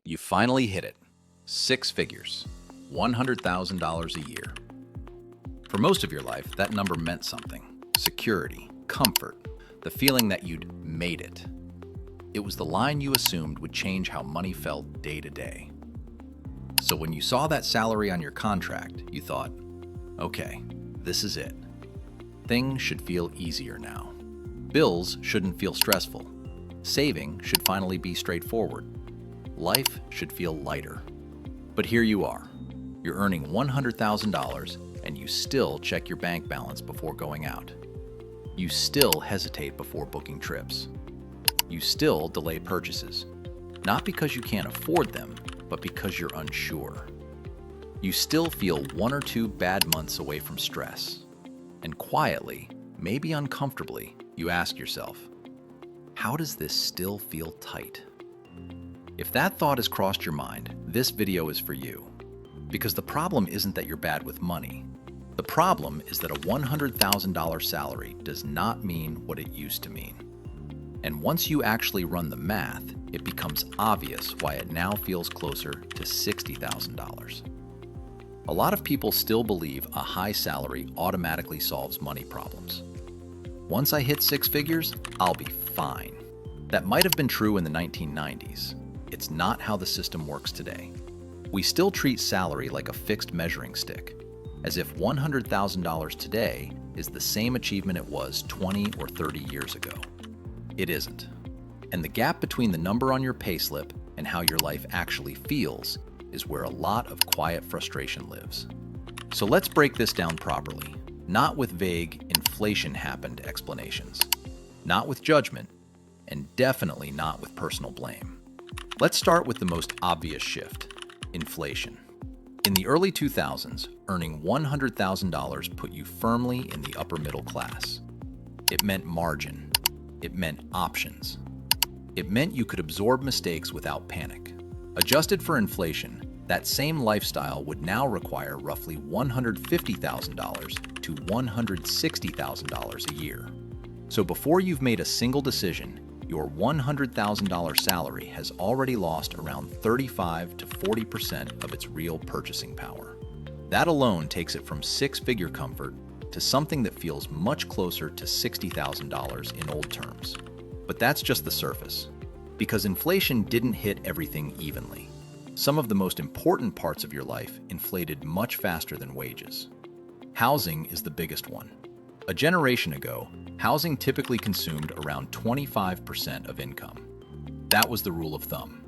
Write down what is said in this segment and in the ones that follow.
You finally hit it. 6 figures. $100,000 a year. For most of your life, that number meant something. Security, comfort, the feeling that you'd made it. It was the line you assumed would change how money felt day to day. So when you saw that salary on your contract, you thought, okay, this is it. Things should feel easier now. Bills shouldn't feel stressful. Saving should finally be straightforward. Life should feel lighter. But here you are. You're earning $100,000 and you still check your bank balance before going out. You still hesitate before booking trips. You still delay purchases, not because you can't afford them, but because you're unsure. You still feel 1 or 2 bad months away from stress. And quietly, maybe uncomfortably, you ask yourself, how does this still feel tight? If that thought has crossed your mind, this video is for you. Because the problem isn't that you're bad with money. The problem is that a $100,000 salary does not mean what it used to mean. And once you actually run the math, it becomes obvious why it now feels closer to $60,000. A lot of people still believe a high salary automatically solves money problems. Once I hit 6 figures, I'll be fine. That might have been true in the 1990s. It's not how the system works today. We still treat salary like a fixed measuring stick, as if $100,000 today is the same achievement it was 20 or 30 years ago. It isn't. And the gap between the number on your payslip and how your life actually feels is where a lot of quiet frustration lives. So let's break this down properly, not with vague inflation happened explanations, not with judgment, and definitely not with personal blame. Let's start with the most obvious shift, inflation. In the early 2000s, earning $100,000 put you firmly in the upper middle class. It meant margin. It meant options. It meant you could absorb mistakes without panic. Adjusted for inflation, that same lifestyle would now require roughly $150,000 to $160,000 a year. So before you've made a single decision, your $100,000 salary has already lost around 35 to 40% of its real purchasing power. That alone takes it from 6-figure comfort to something that feels much closer to $60,000 in old terms. But that's just the surface, because inflation didn't hit everything evenly. Some of the most important parts of your life inflated much faster than wages. Housing is the biggest one. A generation ago, housing typically consumed around 25% of income. That was the rule of thumb.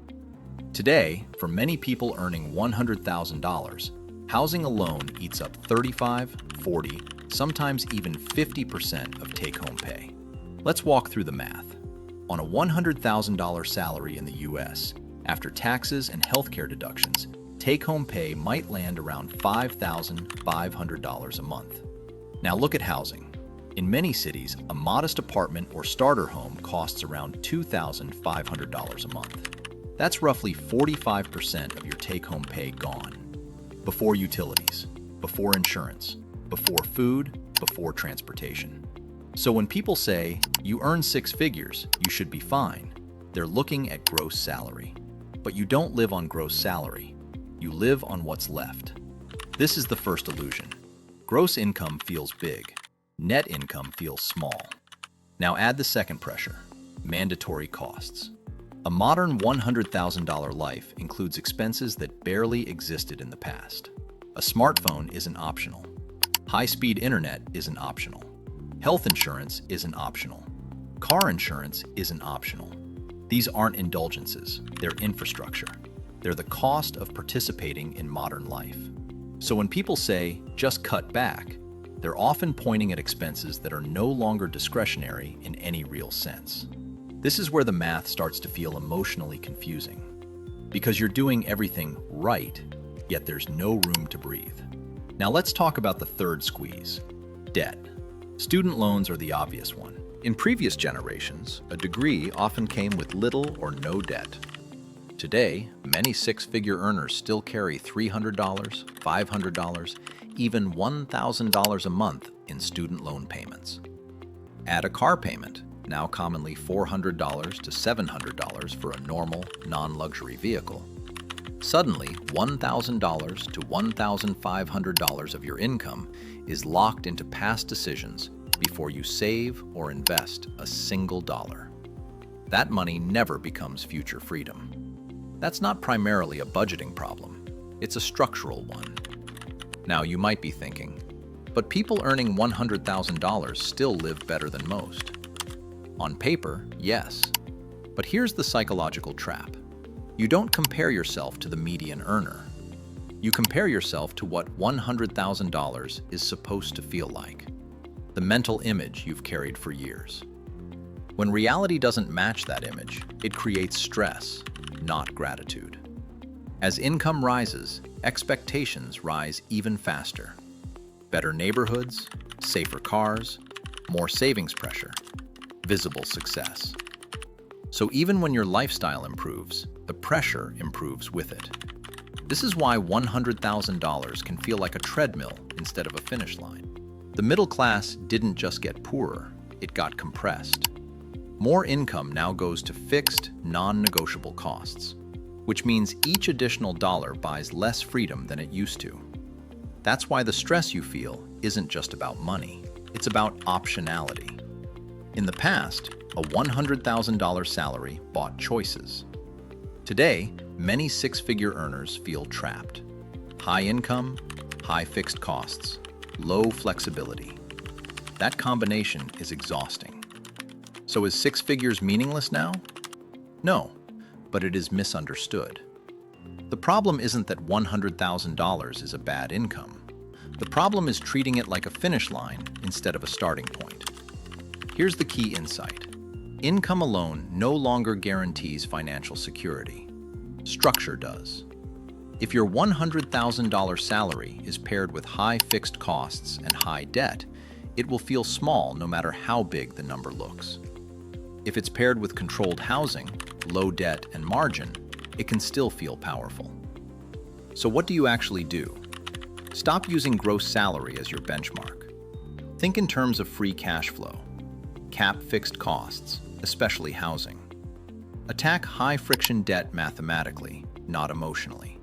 Today, for many people earning $100,000, housing alone eats up 35, 40, sometimes even 50% of take-home pay. Let's walk through the math. On a $100,000 salary in the US, after taxes and healthcare deductions, take-home pay might land around $5,500 a month. Now look at housing. In many cities, a modest apartment or starter home costs around $2,500 a month. That's roughly 45% of your take-home pay gone. Before utilities, before insurance, before food, before transportation. So when people say, you earn 6 figures, you should be fine, they're looking at gross salary. But you don't live on gross salary. You live on what's left. This is the first illusion. Gross income feels big. Net income feels small. Now add the second pressure, mandatory costs. A modern $100,000 life includes expenses that barely existed in the past. A smartphone isn't optional. High-speed internet isn't optional. Health insurance isn't optional. Car insurance isn't optional. These aren't indulgences, they're infrastructure. They're the cost of participating in modern life. So when people say, just cut back, they're often pointing at expenses that are no longer discretionary in any real sense. This is where the math starts to feel emotionally confusing. Because you're doing everything right, yet there's no room to breathe. Now let's talk about the third squeeze, debt. Student loans are the obvious one. In previous generations, a degree often came with little or no debt. Today, many 6-figure earners still carry $300, $500, even $1,000 a month in student loan payments. Add a car payment, now commonly $400 to $700 for a normal, non-luxury vehicle, Suddenly, $1,000 to $1,500 of your income is locked into past decisions before you save or invest a single dollar. That money never becomes future freedom. That's not primarily a budgeting problem. It's a structural one. Now, you might be thinking, but people earning $100,000 still live better than most. On paper, yes. But here's the psychological trap. You don't compare yourself to the median earner. You compare yourself to what $100,000 is supposed to feel like, the mental image you've carried for years. When reality doesn't match that image, it creates stress, not gratitude. As income rises, expectations rise even faster. Better neighborhoods, safer cars, more savings pressure, visible success. So even when your lifestyle improves, the pressure improves with it. This is why $100,000 can feel like a treadmill instead of a finish line. The middle class didn't just get poorer, it got compressed. More income now goes to fixed, non-negotiable costs, which means each additional dollar buys less freedom than it used to. That's why the stress you feel isn't just about money, it's about optionality. In the past, a $100,000 salary bought choices. Today, many six-figure earners feel trapped. High income, high fixed costs, low flexibility. That combination is exhausting. So is six figures meaningless now? No, but it is misunderstood. The problem isn't that $100,000 is a bad income. The problem is treating it like a finish line instead of a starting point. Here's the key insight. Income alone no longer guarantees financial security. Structure does. If your $100,000 salary is paired with high fixed costs and high debt, it will feel small no matter how big the number looks. If it's paired with controlled housing, low debt, and margin, it can still feel powerful. So what do you actually do? Stop using gross salary as your benchmark. Think in terms of free cash flow. Cap fixed costs, especially housing. Attack high-friction debt mathematically, not emotionally.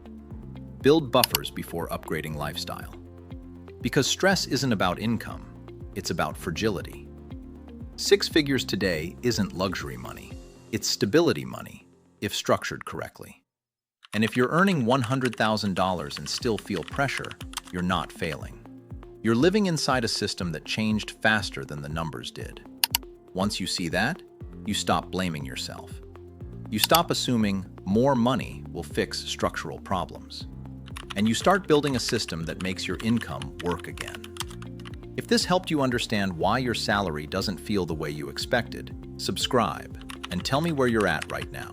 Build buffers before upgrading lifestyle. Because stress isn't about income, it's about fragility. Six figures today isn't luxury money. It's stability money, if structured correctly. And if you're earning $100,000 and still feel pressure, you're not failing. You're living inside a system that changed faster than the numbers did. Once you see that, you stop blaming yourself. You stop assuming more money will fix structural problems. And you start building a system that makes your income work again. If this helped you understand why your salary doesn't feel the way you expected, subscribe and tell me where you're at right now.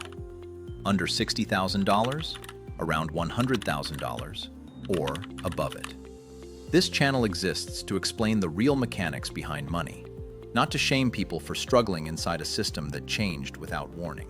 Under $60,000, around $100,000, or above it. This channel exists to explain the real mechanics behind money, not to shame people for struggling inside a system that changed without warning.